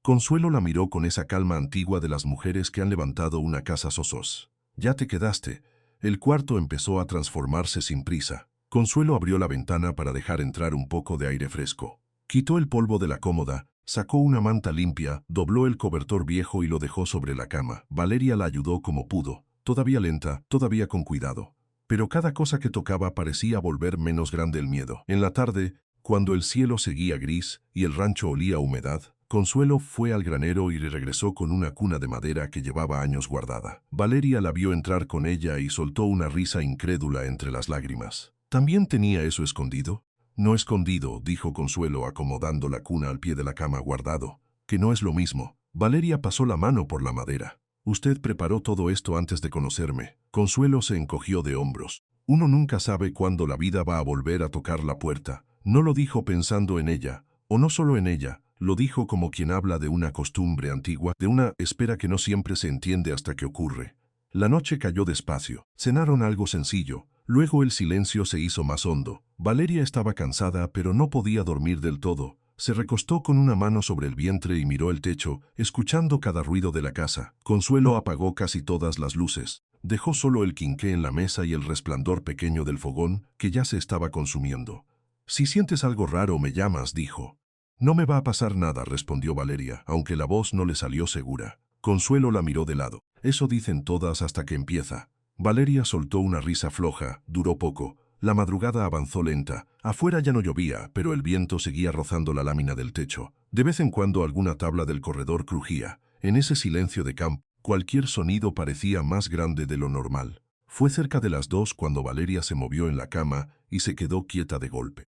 Consuelo la miró con esa calma antigua de las mujeres que han levantado una casa sosos. «Ya te quedaste». El cuarto empezó a transformarse sin prisa. Consuelo abrió la ventana para dejar entrar un poco de aire fresco. Quitó el polvo de la cómoda, sacó una manta limpia, dobló el cobertor viejo y lo dejó sobre la cama. Valeria la ayudó como pudo, todavía lenta, todavía con cuidado. Pero cada cosa que tocaba parecía volver menos grande el miedo. En la tarde, cuando el cielo seguía gris y el rancho olía a humedad, Consuelo fue al granero y regresó con una cuna de madera que llevaba años guardada. Valeria la vio entrar con ella y soltó una risa incrédula entre las lágrimas. ¿También tenía eso escondido? No escondido, dijo Consuelo acomodando la cuna al pie de la cama guardado, que no es lo mismo. Valeria pasó la mano por la madera. Usted preparó todo esto antes de conocerme. Consuelo se encogió de hombros. Uno nunca sabe cuándo la vida va a volver a tocar la puerta. No lo dijo pensando en ella, o no solo en ella, lo dijo como quien habla de una costumbre antigua, de una espera que no siempre se entiende hasta que ocurre. La noche cayó despacio. Cenaron algo sencillo. Luego el silencio se hizo más hondo. Valeria estaba cansada, pero no podía dormir del todo. Se recostó con una mano sobre el vientre y miró el techo, escuchando cada ruido de la casa. Consuelo apagó casi todas las luces. Dejó solo el quinqué en la mesa y el resplandor pequeño del fogón, que ya se estaba consumiendo. «Si sientes algo raro, me llamas», dijo. «No me va a pasar nada», respondió Valeria, aunque la voz no le salió segura. Consuelo la miró de lado. «Eso dicen todas hasta que empieza». Valeria soltó una risa floja, duró poco. La madrugada avanzó lenta. Afuera ya no llovía, pero el viento seguía rozando la lámina del techo. De vez en cuando alguna tabla del corredor crujía. En ese silencio de campo, cualquier sonido parecía más grande de lo normal. Fue cerca de las 2 cuando Valeria se movió en la cama y se quedó quieta de golpe.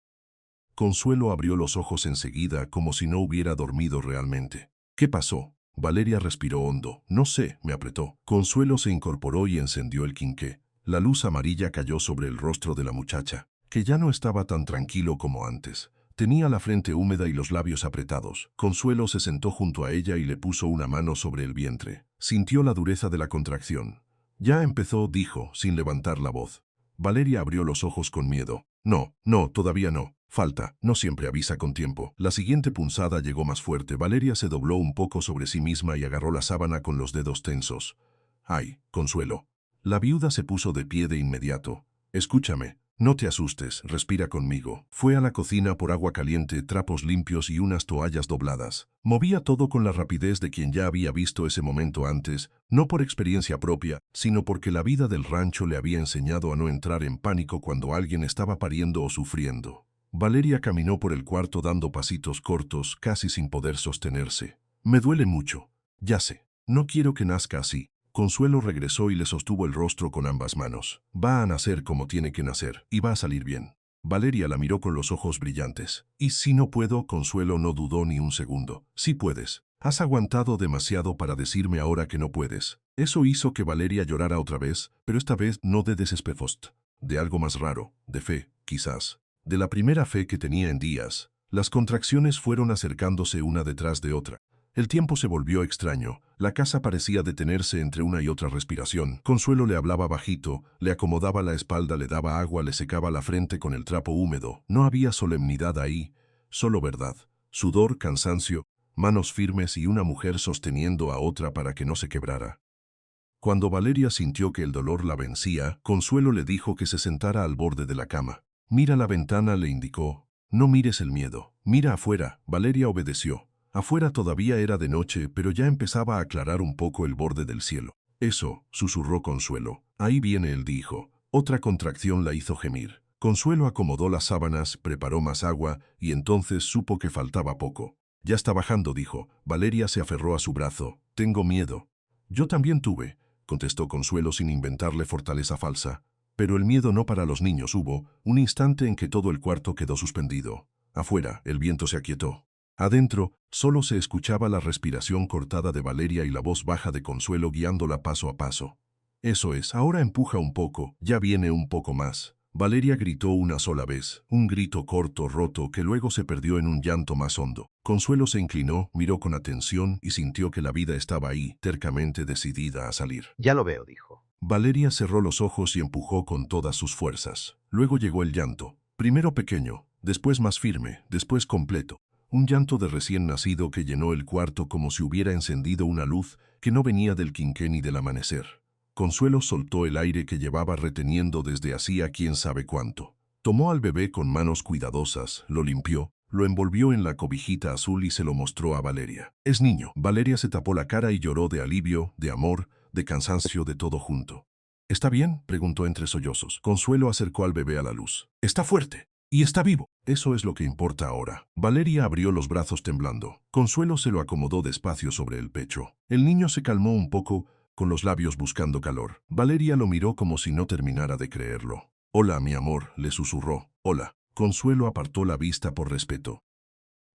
Consuelo abrió los ojos enseguida como si no hubiera dormido realmente. «¿Qué pasó?» Valeria respiró hondo. «No sé», me apretó. Consuelo se incorporó y encendió el quinqué. La luz amarilla cayó sobre el rostro de la muchacha, que ya no estaba tan tranquilo como antes. Tenía la frente húmeda y los labios apretados. Consuelo se sentó junto a ella y le puso una mano sobre el vientre. Sintió la dureza de la contracción. «Ya empezó», dijo, sin levantar la voz. Valeria abrió los ojos con miedo. «No, no, todavía no. Falta, no siempre avisa con tiempo». La siguiente punzada llegó más fuerte. Valeria se dobló un poco sobre sí misma y agarró la sábana con los dedos tensos. «Ay, Consuelo». La viuda se puso de pie de inmediato. «Escúchame. No te asustes, respira conmigo». Fue a la cocina por agua caliente, trapos limpios y unas toallas dobladas. Movía todo con la rapidez de quien ya había visto ese momento antes, no por experiencia propia, sino porque la vida del rancho le había enseñado a no entrar en pánico cuando alguien estaba pariendo o sufriendo. Valeria caminó por el cuarto dando pasitos cortos, casi sin poder sostenerse. «Me duele mucho. Ya sé. No quiero que nazca así». Consuelo regresó y le sostuvo el rostro con ambas manos. «Va a nacer como tiene que nacer, y va a salir bien». Valeria la miró con los ojos brillantes. «¿Y si no puedo?» Consuelo no dudó ni un segundo. «Sí puedes. Has aguantado demasiado para decirme ahora que no puedes». Eso hizo que Valeria llorara otra vez, pero esta vez no de desespero, de algo más raro, de fe, quizás. De la primera fe que tenía en días. Las contracciones fueron acercándose una detrás de otra. El tiempo se volvió extraño. La casa parecía detenerse entre una y otra respiración. Consuelo le hablaba bajito, le acomodaba la espalda, le daba agua, le secaba la frente con el trapo húmedo. No había solemnidad ahí, solo verdad. Sudor, cansancio, manos firmes y una mujer sosteniendo a otra para que no se quebrara. Cuando Valeria sintió que el dolor la vencía, Consuelo le dijo que se sentara al borde de la cama. «Mira la ventana», le indicó. «No mires el miedo. Mira afuera». Valeria obedeció. Afuera todavía era de noche, pero ya empezaba a aclarar un poco el borde del cielo. «Eso», susurró Consuelo. «Ahí viene él», dijo. Otra contracción la hizo gemir. Consuelo acomodó las sábanas, preparó más agua, y entonces supo que faltaba poco. «Ya está bajando», dijo. Valeria se aferró a su brazo. «Tengo miedo». «Yo también tuve», contestó Consuelo sin inventarle fortaleza falsa. Pero el miedo no para los niños. Hubo un instante en que todo el cuarto quedó suspendido. Afuera, el viento se aquietó. Adentro, solo se escuchaba la respiración cortada de Valeria y la voz baja de Consuelo guiándola paso a paso. «Eso es, ahora empuja un poco, ya viene un poco más». Valeria gritó una sola vez, un grito corto, roto, que luego se perdió en un llanto más hondo. Consuelo se inclinó, miró con atención y sintió que la vida estaba ahí, tercamente decidida a salir. «Ya lo veo», dijo. Valeria cerró los ojos y empujó con todas sus fuerzas. Luego llegó el llanto, primero pequeño, después más firme, después completo. Un llanto de recién nacido que llenó el cuarto como si hubiera encendido una luz que no venía del quinqué ni del amanecer. Consuelo soltó el aire que llevaba reteniendo desde hacía quién sabe cuánto. Tomó al bebé con manos cuidadosas, lo limpió, Lo envolvió en la cobijita azul y se lo mostró a Valeria. Es niño. Valeria se tapó la cara y lloró de alivio, de amor, de cansancio, de todo junto. ¿Está bien?, preguntó entre sollozos. Consuelo acercó al bebé a la luz. Está fuerte. Y está vivo. Eso es lo que importa ahora. Valeria abrió los brazos temblando. Consuelo se lo acomodó despacio sobre el pecho. El niño se calmó un poco, con los labios buscando calor. Valeria lo miró como si no terminara de creerlo. Hola, mi amor, le susurró. Hola. Consuelo apartó la vista por respeto.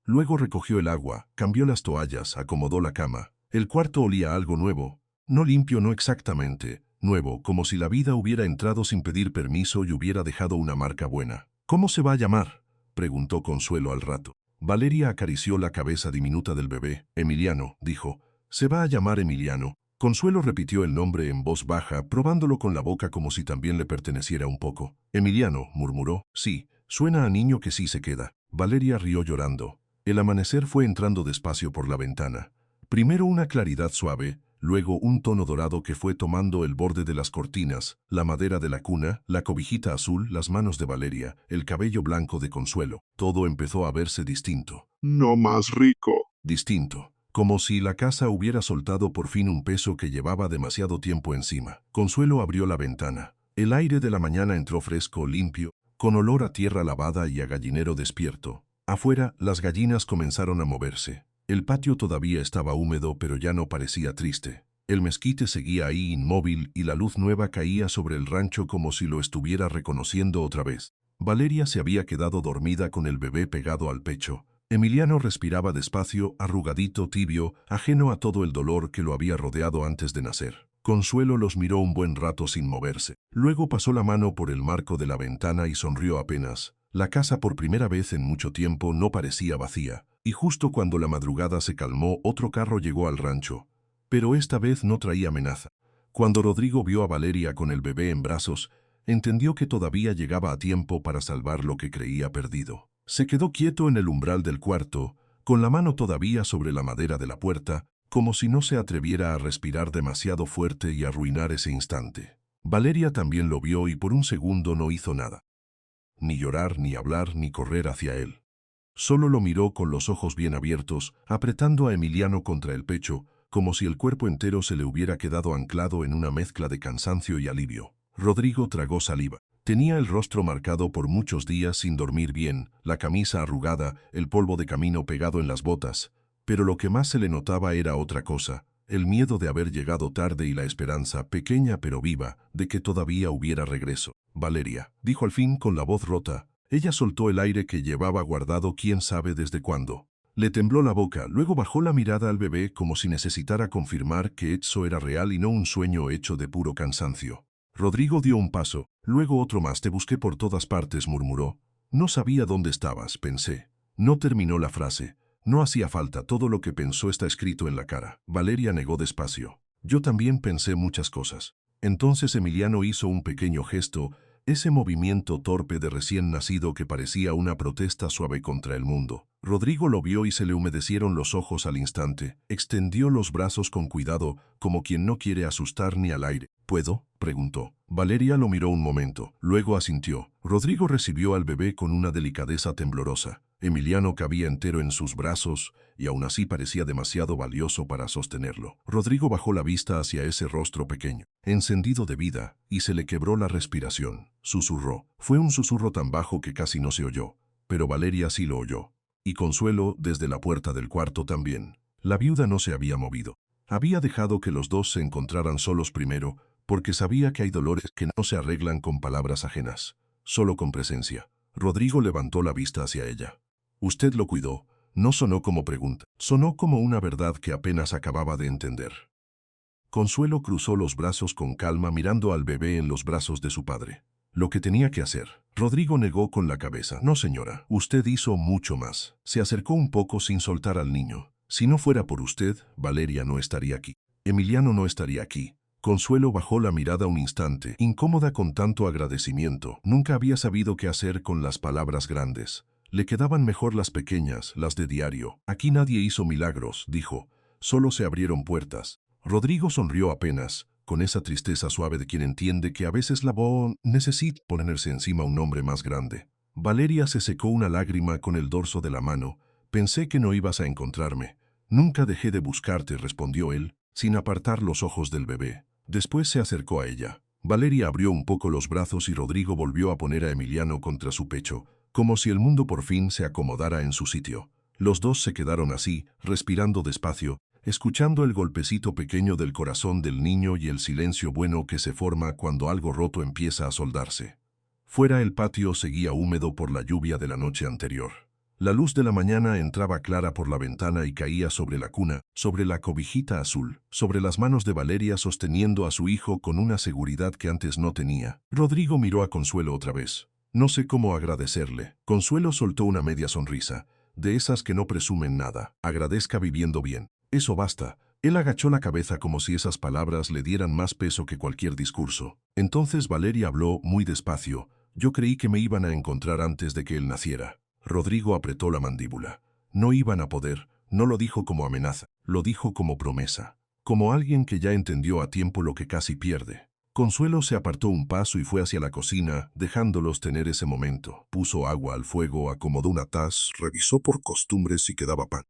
Luego recogió el agua, cambió las toallas, acomodó la cama. El cuarto olía a algo nuevo. No limpio, no exactamente. Nuevo, como si la vida hubiera entrado sin pedir permiso y hubiera dejado una marca buena. ¿Cómo se va a llamar?, preguntó Consuelo al rato. Valeria acarició la cabeza diminuta del bebé. Emiliano, dijo. Se va a llamar Emiliano. Consuelo repitió el nombre en voz baja, probándolo con la boca como si también le perteneciera un poco. Emiliano, murmuró. Sí, suena a niño que sí se queda. Valeria rió llorando. El amanecer fue entrando despacio por la ventana. Primero una claridad suave, luego un tono dorado que fue tomando el borde de las cortinas, la madera de la cuna, la cobijita azul, las manos de Valeria, el cabello blanco de Consuelo. Todo empezó a verse distinto. No más rico. Distinto. Como si la casa hubiera soltado por fin un peso que llevaba demasiado tiempo encima. Consuelo abrió la ventana. El aire de la mañana entró fresco, limpio, con olor a tierra lavada y a gallinero despierto. Afuera, las gallinas comenzaron a moverse. El patio todavía estaba húmedo, pero ya no parecía triste. El mezquite seguía ahí inmóvil y la luz nueva caía sobre el rancho como si lo estuviera reconociendo otra vez. Valeria se había quedado dormida con el bebé pegado al pecho. Emiliano respiraba despacio, arrugadito, tibio, ajeno a todo el dolor que lo había rodeado antes de nacer. Consuelo los miró un buen rato sin moverse. Luego pasó la mano por el marco de la ventana y sonrió apenas. La casa por primera vez en mucho tiempo no parecía vacía, y justo cuando la madrugada se calmó, otro carro llegó al rancho. Pero esta vez no traía amenaza. Cuando Rodrigo vio a Valeria con el bebé en brazos, entendió que todavía llegaba a tiempo para salvar lo que creía perdido. Se quedó quieto en el umbral del cuarto, con la mano todavía sobre la madera de la puerta, como si no se atreviera a respirar demasiado fuerte y arruinar ese instante. Valeria también lo vio y por un segundo no hizo nada. Ni llorar, ni hablar, ni correr hacia él. Solo lo miró con los ojos bien abiertos, apretando a Emiliano contra el pecho, como si el cuerpo entero se le hubiera quedado anclado en una mezcla de cansancio y alivio. Rodrigo tragó saliva. Tenía el rostro marcado por muchos días sin dormir bien, la camisa arrugada, el polvo de camino pegado en las botas, pero lo que más se le notaba era otra cosa, el miedo de haber llegado tarde y la esperanza, pequeña pero viva, de que todavía hubiera regreso. Valeria, dijo al fin con la voz rota. Ella soltó el aire que llevaba guardado quién sabe desde cuándo. Le tembló la boca, luego bajó la mirada al bebé como si necesitara confirmar que eso era real y no un sueño hecho de puro cansancio. Rodrigo dio un paso, luego otro más. Te busqué por todas partes, murmuró. No sabía dónde estabas, pensé. No terminó la frase. No hacía falta, todo lo que pensó está escrito en la cara. Valeria negó despacio. Yo también pensé muchas cosas. Entonces Emiliano hizo un pequeño gesto, ese movimiento torpe de recién nacido que parecía una protesta suave contra el mundo. Rodrigo lo vio y se le humedecieron los ojos al instante. Extendió los brazos con cuidado, como quien no quiere asustar ni al aire. ¿Puedo?, preguntó. Valeria lo miró un momento, luego asintió. Rodrigo recibió al bebé con una delicadeza temblorosa. Emiliano cabía entero en sus brazos y aún así parecía demasiado valioso para sostenerlo. Rodrigo bajó la vista hacia ese rostro pequeño, encendido de vida, y se le quebró la respiración. Susurró. Fue un susurro tan bajo que casi no se oyó, pero Valeria sí lo oyó. Y Consuelo desde la puerta del cuarto también. La viuda no se había movido. Había dejado que los dos se encontraran solos primero, porque sabía que hay dolores que no se arreglan con palabras ajenas, solo con presencia. Rodrigo levantó la vista hacia ella. Usted lo cuidó. No sonó como pregunta, sonó como una verdad que apenas acababa de entender. Consuelo cruzó los brazos con calma mirando al bebé en los brazos de su padre. Lo que tenía que hacer. Rodrigo negó con la cabeza. No, señora, usted hizo mucho más. Se acercó un poco sin soltar al niño. Si no fuera por usted, Valeria no estaría aquí. Emiliano no estaría aquí. Consuelo bajó la mirada un instante, incómoda con tanto agradecimiento. Nunca había sabido qué hacer con las palabras grandes. Le quedaban mejor las pequeñas, las de diario. Aquí nadie hizo milagros, dijo. Solo se abrieron puertas. Rodrigo sonrió apenas, con esa tristeza suave de quien entiende que a veces la voz necesita ponerse encima un hombre más grande. Valeria se secó una lágrima con el dorso de la mano. Pensé que no ibas a encontrarme. Nunca dejé de buscarte, respondió él, sin apartar los ojos del bebé. Después se acercó a ella. Valeria abrió un poco los brazos y Rodrigo volvió a poner a Emiliano contra su pecho, como si el mundo por fin se acomodara en su sitio. Los dos se quedaron así, respirando despacio, escuchando el golpecito pequeño del corazón del niño y el silencio bueno que se forma cuando algo roto empieza a soldarse. Fuera el patio seguía húmedo por la lluvia de la noche anterior. La luz de la mañana entraba clara por la ventana y caía sobre la cuna, sobre la cobijita azul, sobre las manos de Valeria sosteniendo a su hijo con una seguridad que antes no tenía. Rodrigo miró a Consuelo otra vez. No sé cómo agradecerle. Consuelo soltó una media sonrisa, de esas que no presumen nada. Agradezca viviendo bien. Eso basta. Él agachó la cabeza como si esas palabras le dieran más peso que cualquier discurso. Entonces Valeria habló muy despacio. Yo creí que me iban a encontrar antes de que él naciera. Rodrigo apretó la mandíbula. No iban a poder. No lo dijo como amenaza, lo dijo como promesa. Como alguien que ya entendió a tiempo lo que casi pierde. Consuelo se apartó un paso y fue hacia la cocina, dejándolos tener ese momento. Puso agua al fuego, acomodó una taza, revisó por costumbre si quedaba pan.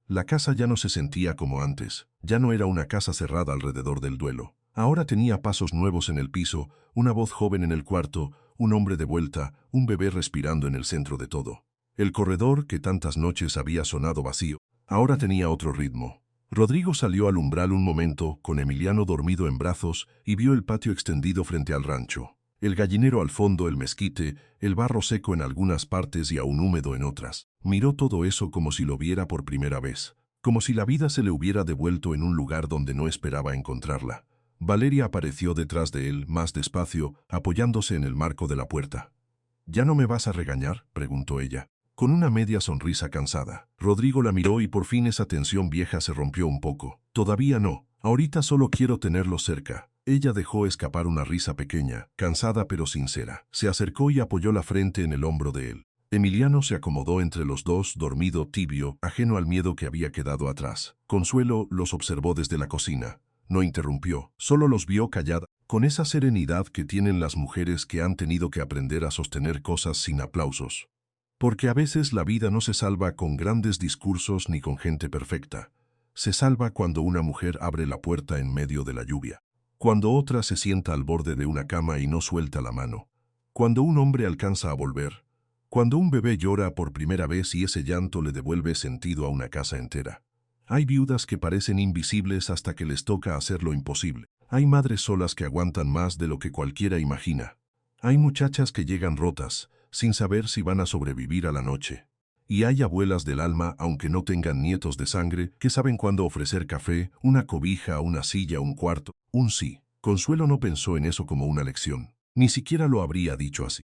La casa ya no se sentía como antes. Ya no era una casa cerrada alrededor del duelo. Ahora tenía pasos nuevos en el piso, una voz joven en el cuarto, un hombre de vuelta, un bebé respirando en el centro de todo. El corredor, que tantas noches había sonado vacío, ahora tenía otro ritmo. Rodrigo salió al umbral un momento, con Emiliano dormido en brazos, y vio el patio extendido frente al rancho. El gallinero al fondo, el mezquite, el barro seco en algunas partes y aún húmedo en otras. Miró todo eso como si lo viera por primera vez, como si la vida se le hubiera devuelto en un lugar donde no esperaba encontrarla. Valeria apareció detrás de él, más despacio, apoyándose en el marco de la puerta. ¿Ya no me vas a regañar?, preguntó ella, con una media sonrisa cansada. Rodrigo la miró y por fin esa tensión vieja se rompió un poco. Todavía no, ahorita solo quiero tenerlo cerca. Ella dejó escapar una risa pequeña, cansada pero sincera. Se acercó y apoyó la frente en el hombro de él. Emiliano se acomodó entre los dos, dormido, tibio, ajeno al miedo que había quedado atrás. Consuelo los observó desde la cocina. No interrumpió, solo los vio callada, con esa serenidad que tienen las mujeres que han tenido que aprender a sostener cosas sin aplausos. Porque a veces la vida no se salva con grandes discursos ni con gente perfecta. Se salva cuando una mujer abre la puerta en medio de la lluvia. Cuando otra se sienta al borde de una cama y no suelta la mano. Cuando un hombre alcanza a volver. Cuando un bebé llora por primera vez y ese llanto le devuelve sentido a una casa entera. Hay viudas que parecen invisibles hasta que les toca hacer lo imposible. Hay madres solas que aguantan más de lo que cualquiera imagina. Hay muchachas que llegan rotas, sin saber si van a sobrevivir a la noche. Y hay abuelas del alma, aunque no tengan nietos de sangre, que saben cuándo ofrecer café, una cobija, una silla, un cuarto, un sí. Consuelo no pensó en eso como una lección. Ni siquiera lo habría dicho así.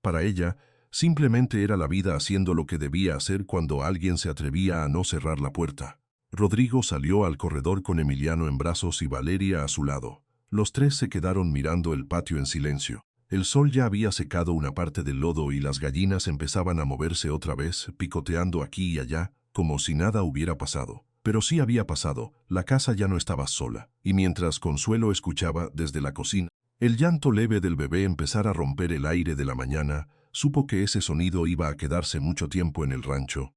Para ella, simplemente era la vida haciendo lo que debía hacer cuando alguien se atrevía a no cerrar la puerta. Rodrigo salió al corredor con Emiliano en brazos y Valeria a su lado. Los tres se quedaron mirando el patio en silencio. El sol ya había secado una parte del lodo y las gallinas empezaban a moverse otra vez, picoteando aquí y allá, como si nada hubiera pasado. Pero sí había pasado, la casa ya no estaba sola. Y mientras Consuelo escuchaba, desde la cocina, el llanto leve del bebé empezar a romper el aire de la mañana, supo que ese sonido iba a quedarse mucho tiempo en el rancho,